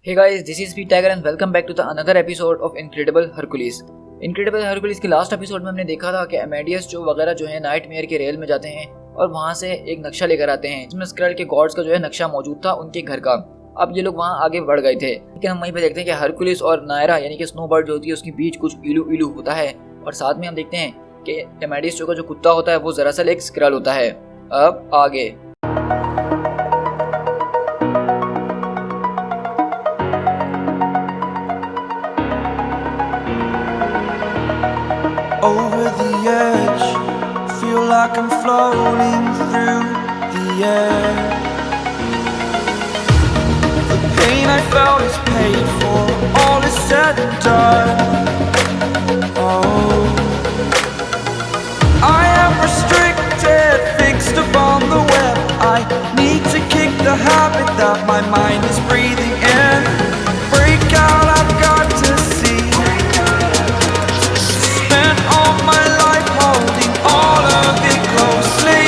Hey guys, this is Pete Tiger and welcome back to the another episode of Incredible Hercules. Incredible Hercules के last episode में हमने देखा था कि Amadeus वगैरह जो है नाइटमेयर के रेल में जाते हैं और वहाँ से एक नक्शा लेकर आते हैं जिसमें स्क्रल के गॉड्स का जो है नक्शा मौजूद था उनके घर का। अब ये लोग वहाँ आगे बढ़ गए थे, लेकिन हम वहीं पे देखते हैं कि हरकुलिस और नायरा यानी कि स्नोबर्ड जो होती है उसके बीच कुछ इलू होता है और साथ में हम देखते हैं कि अमेडियस का जो कुत्ता होता है वो दरअसल एक स्क्रल होता है। अब आगे over the edge, feel like I'm floating through the air. The pain I felt is paid for, all is said and done. Oh, I am restricted, fixed upon the web. I need to kick the habit that my mind is breathing in. Break out, I've got to see. Spent all my life holding all of it closely.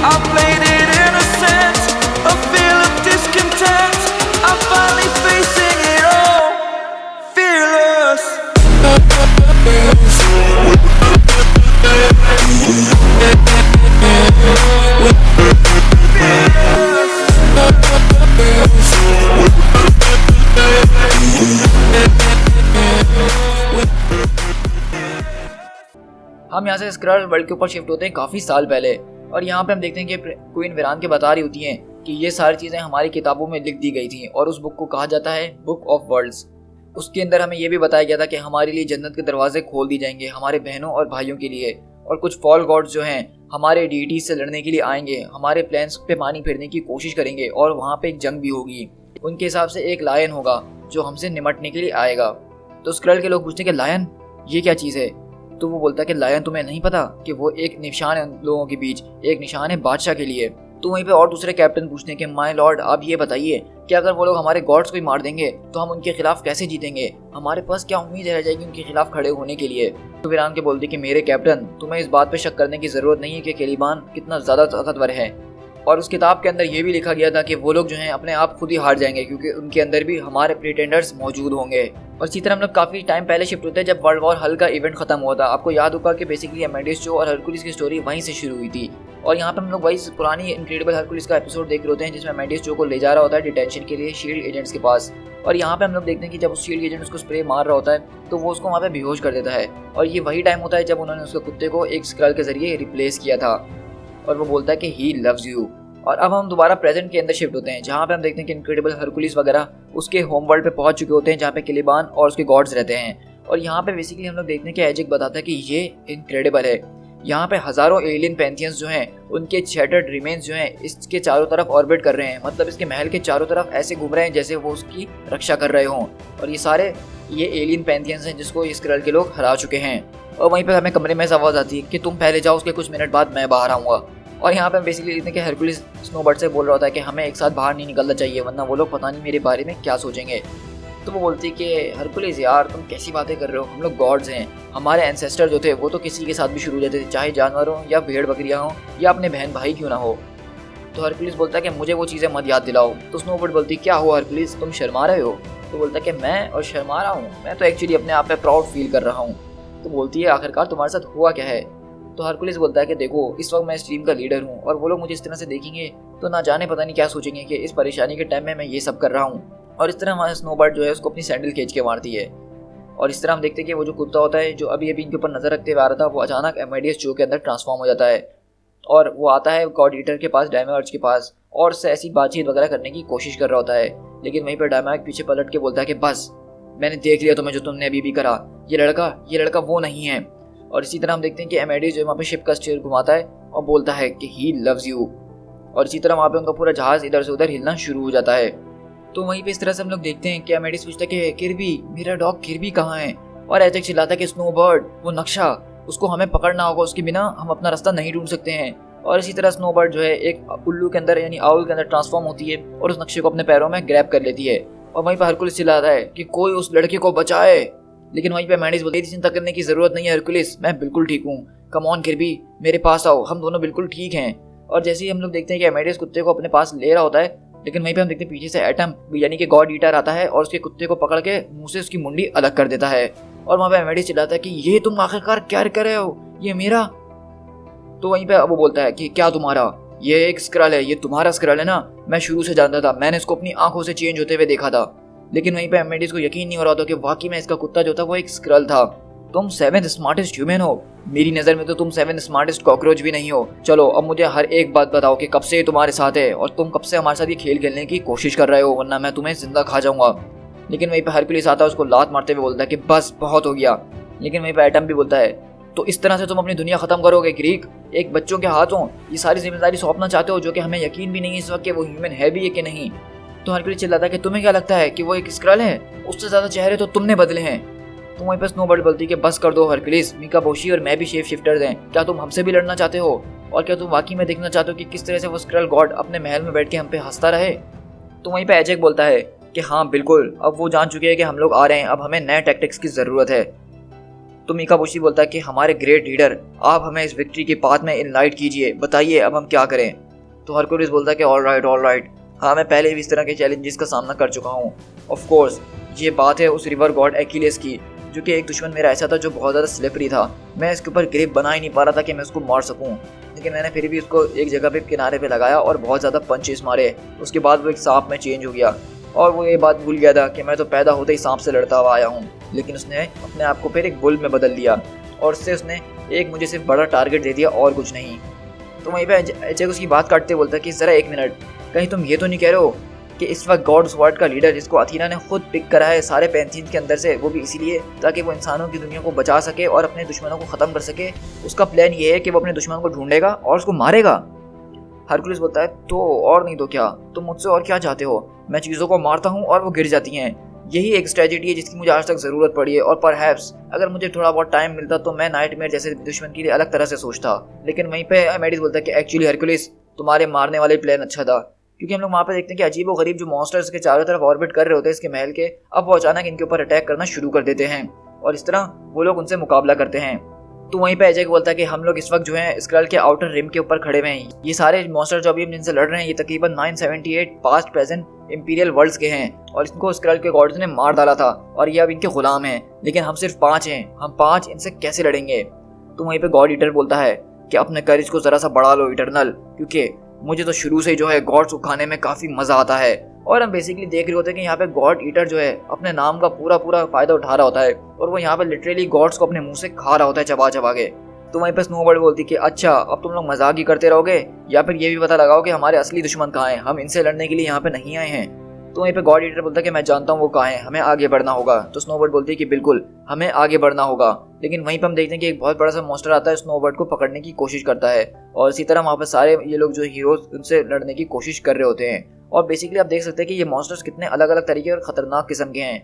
I played it innocent, a feel of discontent. I'm finally facing it all, fearless. हम यहाँ से school world के ऊपर shift होते हैं काफ़ी साल पहले और यहाँ पे हम देखते हैं कि क्वीन विरान के बता रही होती हैं कि ये सारी चीज़ें हमारी किताबों में लिख दी गई थी और उस बुक को कहा जाता है बुक ऑफ वर्ल्ड्स। उसके अंदर हमें ये भी बताया गया था कि हमारे लिए जन्नत के दरवाजे खोल दी जाएंगे हमारे बहनों और भाइयों के लिए, और कुछ फॉल गॉड्स जो हैं हमारे डीटीज से लड़ने के लिए आएंगे, हमारे प्लान्स पे पानी फेरने की कोशिश करेंगे और वहाँ पे एक जंग भी होगी। उनके हिसाब से एक लायन होगा जो हमसे निमटने के लिए आएगा। तो स्क्रल के लोग पूछते हैं कि लायन ये क्या चीज़ है? तो वो बोलता है कि लायन तुम्हें नहीं पता कि वो एक निशान है उन लोगों के बीच, एक निशान है बादशाह के लिए। तो वहीं पे और दूसरे कैप्टन पूछते हैं कि माय लॉर्ड आप ये बताइए कि अगर वो लोग हमारे गॉड्स को ही मार देंगे तो हम उनके खिलाफ कैसे जीतेंगे? हमारे पास क्या उम्मीद रह जाएगी उनके खिलाफ खड़े होने के लिए? तो वीरान के बोलती कि मेरे कैप्टन तुम्हें इस बात पे शक करने की जरूरत नहीं है कि कैलिबान कितना ज्यादा ताकतवर है, और उस किताब के अंदर ये भी लिखा गया था कि वो लोग जो हैं अपने आप खुद ही हार जाएंगे क्योंकि उनके अंदर भी हमारे प्रिटेंडर्स मौजूद होंगे। और इसी तरह हम लोग काफ़ी टाइम पहले शिफ्ट होते हैं जब वर्ल्ड वॉर हल का इवेंट खत्म हुआ था। आपको याद होगा कि बेसिकली अमेडियस और हरकुलिस की स्टोरी वहीं से शुरू हुई थी और यहाँ पर हम लोग वही पुरानी इनक्रेडिबल हरकुलिस का एपिसोड देख रहे होते हैं जिसमें अमेडियस को ले जा रहा होता है डिटेंशन के लिए शील्ड एजेंट्स के पास। और यहाँ पे हम लोग देखते हैं कि जब उस शील्ड एजेंट उसको स्प्रे मार रहा होता है तो वो उसको वहाँ पे बेहोश कर देता है, और ये वही टाइम होता है जब उन्होंने उसके कुत्ते को एक स्क्रल के जरिए रिप्लेस किया था और वो बोलता है कि ही लव्स यू। और अब हम दोबारा प्रेजेंट के अंदर शिफ्ट होते हैं जहाँ पे हम देखते हैं कि इनक्रेडिबल हरकुलिस वगैरह उसके होम वर्ल्ड पे पहुंच चुके होते हैं जहाँ पे कैलिबान और उसके गॉड्स रहते हैं। और यहाँ पे बेसिकली हम लोग देखते हैं कि एजिक बताता है कि ये इनक्रेडिबल है, यहाँ पे हजारों एलियन पैंथियंस जो हैं उनके शैटर्ड रिमेन्स जो हैं इसके चारों तरफ ऑर्बिट कर रहे हैं, मतलब इसके महल के चारों तरफ ऐसे घूम रहे हैं जैसे वो उसकी रक्षा कर रहे हों। और ये सारे ये एलियन पैंथियंस हैं जिसको इस स्क्रल के लोग हरा चुके हैं। और वहीं पर हमें कमरे में आवाज़ आती है कि तुम पहले जाओ, उसके कुछ मिनट बाद मैं बाहर आऊँगा। और यहाँ पे हम बेसिकली देखते हैं कि हरकुलिस स्नोबर्ड से बोल रहा होता है कि हमें एक साथ बाहर नहीं निकलना चाहिए वरना वो लोग पता नहीं मेरे बारे में क्या सोचेंगे। तो वो बोलती है कि हरकुलिस यार तुम कैसी बातें कर रहे हो, हम लोग गॉड्स हैं, हमारे एंसेस्टर जो थे वो तो किसी के साथ भी शुरू हो जाते थे, चाहे जानवर हो या भेड़ बकरियाँ हो या अपने बहन भाई क्यों ना हो। तो हरकुलिस बोलता है कि मुझे वो चीज़ें मत याद दिलाओ। तो स्नोबर्ड बोलती क्या हुआ हरकुलिस, तुम शर्मा रहे हो? तो बोलता है कि मैं और शर्मा रहा हूँ, मैं तो एक्चुअली अपने आप पे प्राउड फील कर रहा हूँ। तो बोलती है आखिरकार तुम्हारे साथ हुआ क्या है? तो हरकुलिस बोलता है कि देखो इस वक्त मैं इस टीम का लीडर हूँ और वो लोग मुझे इस तरह से देखेंगे तो ना जाने पता नहीं क्या सोचेंगे कि इस परेशानी के टाइम में मैं ये सब कर रहा हूँ। और इस तरह हमारा स्नोबर्ड जो है उसको अपनी सैंडल खींच के मारती है। और इस तरह हम देखते हैं कि वो जो कुत्ता होता है जो अभी इनके ऊपर नजर रखते हुए आ रहा था वो अचानक अमेडियस के अंदर ट्रांसफॉर्म हो जाता है और वो आता है गॉड ईटर के पास, डायमर्ज के पास, और उससे ऐसी बातचीत वगैरह करने की कोशिश कर रहा होता है। लेकिन वहीं पर डायमर्ज पीछे पलट के बोलता है कि बस मैंने देख लिया तुम्हें, जो तुमने अभी भी करा, ये लड़का वो नहीं है। और इसी तरह हम देखते हैं कि अमेडियस जो वहाँ पे शिप का स्टीयर घुमाता है और बोलता है कि ही लव्स यू, और इसी तरह वहाँ पे उनका पूरा जहाज इधर से उधर हिलना शुरू हो जाता है। तो वहीं पे इस तरह से हम लोग देखते हैं कि अमेडियस पूछता है कि किर्बी, मेरा डॉग किर्बी कहाँ है? और एजिक चिल्लाता है कि स्नोबर्ड वो नक्शा, उसको हमें पकड़ना होगा, उसके बिना हम अपना रास्ता नहीं ढूंढ सकते हैं। और इसी तरह स्नोबर्ड जो है एक उल्लू के अंदर यानी आउल के अंदर ट्रांसफॉर्म होती है और उस नक्शे को अपने पैरों में ग्रैब कर लेती है। और वहीं पर हरकुलिस चिल्लाता है कि कोई उस लड़के को बचाए, लेकिन वहीं पे अमेडियस बोलती है चिंता करने की जरूरत नहीं है हरकुलिस, मैं बिल्कुल ठीक हूँ, कम ऑन किर्बी मेरे पास आओ, हम दोनों बिल्कुल ठीक हैं। और जैसे ही हम लोग देखते हैं कि अमेडियस कुत्ते को अपने पास ले रहा होता है लेकिन वहीं पे हम देखते हैं पीछे से एटम यानी कि गॉड ईटर आता है और उसके कुत्ते को पकड़ के मुंह से उसकी मुंडी अलग कर देता है। और वहाँ पे एमेडिस चिल्लाता है कि ये तुम आखिरकार क्या कर रहे हो, ये मेरा। तो वहीं पे वो बोलता है कि क्या तुम्हारा, ये एक स्क्रल है, ये तुम्हारा स्क्रल है ना, मैं शुरू से जानता था, मैंने इसको अपनी आंखों से चेंज होते हुए देखा था। लेकिन वहीं पे एमेडिस को यकीन नहीं हो रहा था कि वाकई में इसका कुत्ता जो था वो एक स्क्रल था। तुम 7th स्मार्टेस्ट ह्यूमन हो, मेरी नज़र में तो तुम 7th स्मार्टेस्ट कॉकरोच भी नहीं हो। चलो अब मुझे हर एक बात बताओ कि कब से तुम्हारे साथ है और तुम कब से हमारे साथ ये खेल खेलने की कोशिश कर रहे हो, वरना मैं तुम्हें जिंदा खा जाऊंगा। लेकिन वहीं पे हरकुलिस आता है, उसको लात मारते हुए बोलता है कि बस बहुत हो गया। लेकिन वहीं पे एटम भी बोलता है तो इस तरह से तुम अपनी दुनिया खत्म करोगे ग्रीक, एक बच्चों के हाथों ये सारी जिम्मेदारी सौंपना चाहते हो, जो कि हमें यकीन भी नहीं है इस वक्त कि वो ह्यूमन है भी है कि नहीं। तो हरकुलिस चिल्लाता है कि तुम्हें क्या लगता है कि वो एक स्क्रल है, उससे ज्यादा चेहरे तो तुमने बदले हैं। तो वहीं पर स्नोबर्ड बोलती है कि बस कर दो हरकुलिस, मिकाबोशी और मैं भी शेप शिफ्टर्स हैं, क्या तुम हमसे भी लड़ना चाहते हो, और क्या तुम वाकई में देखना चाहते हो कि किस तरह से वो स्क्रल गॉड अपने महल में बैठ के हम पे हंसता रहे। तो वहीं पे एजेक बोलता है कि हाँ बिल्कुल, अब वो जान चुके हैं कि हम लोग आ रहे हैं, अब हमें नए टैक्टिक्स की जरूरत है। तो मिकाबोशी बोलता है कि हमारे ग्रेट लीडर, आप हमें इस विक्ट्री के पाथ में इनलाइट कीजिए, बताइए अब हम क्या करें। तो हरकुलिस बोलता है कि ऑल राइट, हाँ मैं पहले भी इस तरह के चैलेंजेस का सामना कर चुका हूँ। ऑफ कोर्स ये बात है उस रिवर गॉड एक्विलियस की, जो कि एक दुश्मन मेरा ऐसा था जो बहुत ज़्यादा स्लिपरी था, मैं इसके ऊपर ग्रिप बना ही नहीं पा रहा था कि मैं उसको मार सकूं। लेकिन मैंने फिर भी उसको एक जगह पे किनारे पे लगाया और बहुत ज़्यादा पंचेस मारे। उसके बाद वो एक सांप में चेंज हो गया और वो ये बात भूल गया था कि मैं तो पैदा होते ही सांप से लड़ता हुआ आया हूँ। लेकिन उसने अपने आप को फिर एक बुल में बदल दिया और उससे उसने एक मुझे सिर्फ बड़ा टारगेट दे दिया और कुछ नहीं। तो वहीं पे एजेक उसकी बात काटते बोलता है कि ज़रा एक मिनट, कहीं तुम ये तो नहीं कह रहे हो कि इस वक्त गॉड्स वर्ल्ड का लीडर जिसको अथीना ने खुद पिक करा है सारे पैंथीन के अंदर से, वो भी इसीलिए ताकि वो इंसानों की दुनिया को बचा सके और अपने दुश्मनों को ख़त्म कर सके, उसका प्लान ये है कि वो अपने दुश्मन को ढूंढेगा और उसको मारेगा। हरकुलिस बोलता है तो और नहीं तो क्या, तुम मुझसे और क्या चाहते हो, मैं चीज़ों को मारता हूँ और वो गिर जाती हैं, यही एक स्ट्रेटजी है जिसकी मुझे आज तक ज़रूरत पड़ी है। और परहैप्स अगर मुझे थोड़ा बहुत टाइम मिलता तो मैं नाइटमेयर जैसे दुश्मन के लिए अलग तरह से सोचता। लेकिन वहीं पे एमेडिस बोलता है कि एक्चुअली हरकुलिस तुम्हारे मारने वाले प्लान अच्छा था, क्योंकि हम लोग वहाँ पे देखते हैं कि अजीब व गरीब जो मॉन्स्टर्स के चारों तरफ ऑर्बिट कर रहे होते हैं इसके महल के, अब वो अचानक इनके ऊपर अटैक करना शुरू कर देते हैं और इस तरह वो लोग उनसे मुकाबला करते हैं। तो वहीं पे एजेक बोलता है कि हम लोग इस वक्त जो है स्क्रल के आउटर रिम के ऊपर खड़े हुए हैं, ये सारे मॉन्स्टर जो अभी हम जिनसे लड़ रहे हैं ये तकरीबन 978 पास्ट प्रेजेंट इंपीरियल वर्ल्ड्स के हैं और इनको स्क्रल के गॉड्स ने मार डाला था और ये अब इनके गुलाम हैं। लेकिन हम सिर्फ 5 हैं, हम 5 इनसे कैसे लड़ेंगे। तो वहीं पे गॉड ईटर बोलता है कि अपने करेज को जरा सा बढ़ा लो इटरनल, क्योंकि मुझे तो शुरू से ही जो है गॉड्स को खाने में काफ़ी मज़ा आता है। और हम बेसिकली देख रहे होते हैं कि यहाँ पे गॉड ईटर जो है अपने नाम का पूरा फ़ायदा उठा रहा होता है और वो यहाँ पे लिटरली गॉड्स को अपने मुंह से खा रहा होता है चबा चबा के। तो वहीं पे स्नोबर्ड बोलती कि अच्छा अब तुम लोग मजाक ही करते रहोगे या फिर ये भी पता लगाओ कि हमारे असली दुश्मन कहाँ हैं, हम इनसे लड़ने के लिए यहाँ पे नहीं आए हैं। तो वहीं पे गॉड ईटर बोलता है कि मैं जानता हूँ वो कहाँ है, हमें आगे बढ़ना होगा। तो स्नोबर्ड बोलती है कि बिल्कुल हमें आगे बढ़ना होगा। लेकिन वहीं पे हम देखते हैं कि एक बहुत बड़ा सा मॉन्स्टर आता है, स्नोबर्ड को पकड़ने की कोशिश करता है और इसी तरह वहाँ पे सारे ये लोग जो हीरोज उनसे लड़ने की कोशिश कर रहे होते हैं। और बेसिकली आप देख सकते हैं कि ये मॉन्स्टर्स कितने अलग अलग तरीके और खतरनाक किस्म के हैं।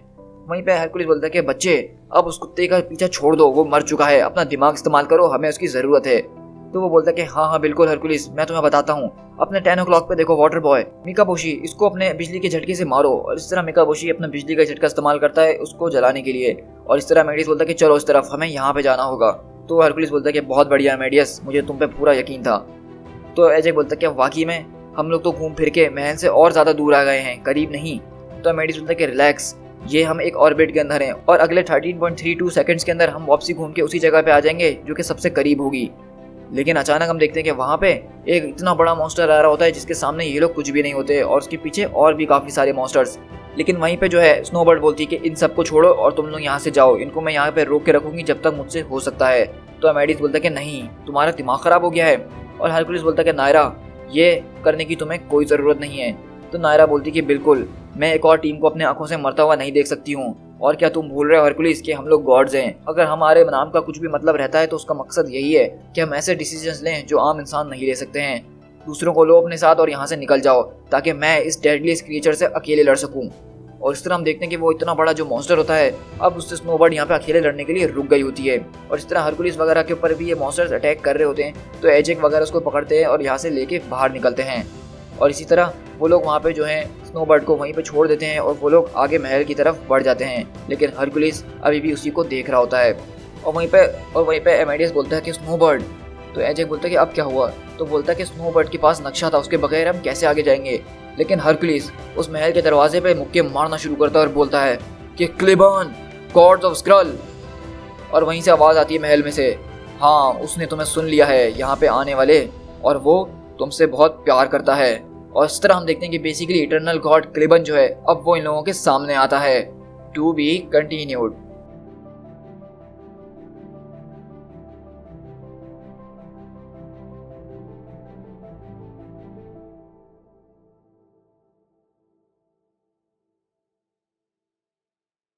वहीं पे हरकुलिस बोलता है कि बच्चे अब उस कुत्ते का पीछा छोड़ दो, वो मर चुका है, अपना दिमाग इस्तेमाल करो, हमें उसकी ज़रूरत है। तो वो बोलता है कि हाँ बिल्कुल हरकुलिस, मैं तुम्हें बताता हूँ, अपने 10 o'clock पे देखो वाटर बॉय मिकाबोशी, इसको अपने बिजली के झटके से मारो। और इस तरह मिकाबोशी अपना बिजली का झटका इस्तेमाल करता है उसको जलाने के लिए। और इस तरह मेडियस बोलता है कि चलो इस तरफ, हमें यहाँ पे जाना होगा। तो हरकुलिस बोलता है कि बहुत बढ़िया मेडियस, मुझे तुम पे पूरा यकीन था। तो एजेक बोलता है कि वाकई में हम लोग तो घूम फिर के महल से और ज़्यादा दूर आ गए हैं, करीब नहीं। तो मेडियस बोलता है कि रिलैक्स, ये हम एक ऑर्बिट के अंदर हैं और अगले 13.32 सेकंड्स के अंदर हम वापसी घूम के उसी जगह पे आ जाएंगे जो कि सबसे करीब होगी। लेकिन अचानक हम देखते हैं कि वहाँ पे एक इतना बड़ा मॉन्स्टर आ रहा होता है जिसके सामने ये लोग कुछ भी नहीं होते और उसके पीछे और भी काफ़ी सारे मॉन्स्टर्स। लेकिन वहीं पे जो है स्नोबर्ड बोलती है कि इन सबको छोड़ो और तुम लोग यहाँ से जाओ, इनको मैं यहाँ पे रोक के रखूंगी जब तक मुझसे हो सकता है। तो एमेडिस बोलता है कि नहीं, तुम्हारा दिमाग ख़राब हो गया है। और हरकुलिस बोलता है कि नायरा, ये करने की तुम्हें कोई ज़रूरत नहीं है। तो नायरा बोलती कि बिल्कुल, मैं एक और टीम को अपने आंखों से मरता हुआ नहीं देख सकती हूँ। और क्या तुम भूल रहे हो हरकुलिस कि हम लोग गॉड्स हैं? अगर हमारे नाम का कुछ भी मतलब रहता है तो उसका मकसद यही है कि हम ऐसे डिसीजंस लें जो आम इंसान नहीं ले सकते हैं। दूसरों को लो अपने साथ और यहाँ से निकल जाओ ताकि मैं इस डेडलीस्ट क्रिएचर से अकेले लड़ सकूँ। और इस तरह हम देखते हैं कि वो इतना बड़ा जो मॉन्स्टर होता है अब उससे स्नोबर्ड यहाँ पे अकेले लड़ने के लिए रुक गई होती है। और इस तरह हरकुलिस वगैरह के ऊपर भी ये मॉन्स्टर्स अटैक कर रहे होते हैं तो एजेक वगैरह उसको पकड़ते हैं और यहाँ से लेके बाहर निकलते हैं। और इसी तरह वो लोग वहाँ पे जो है स्नोबर्ड को वहीं पे छोड़ देते हैं और वो लोग आगे महल की तरफ बढ़ जाते हैं। लेकिन हरकुलिस अभी भी उसी को देख रहा होता है। और वहीं पे एमेडियस बोलता है कि स्नोबर्ड। तो एजेक बोलता है कि अब क्या हुआ? तो बोलता है कि स्नोबर्ड के पास नक्शा था, उसके बगैर हम कैसे आगे जाएंगे? लेकिन हरक्यूलिस उस महल के दरवाजे पे मुक्के मारना शुरू करता है और बोलता है कि क्लेबर्न, गॉड्स ऑफ स्क्रल। और वहीं से आवाज़ आती है महल में से, हाँ उसने तुम्हें सुन लिया है यहाँ पे आने वाले, और वो तुमसे बहुत प्यार करता है। और इस तरह हम देखते हैं कि बेसिकली इटर्नल गॉड क्लेबर्न जो है अब वो इन लोगों के सामने आता है। To be continued.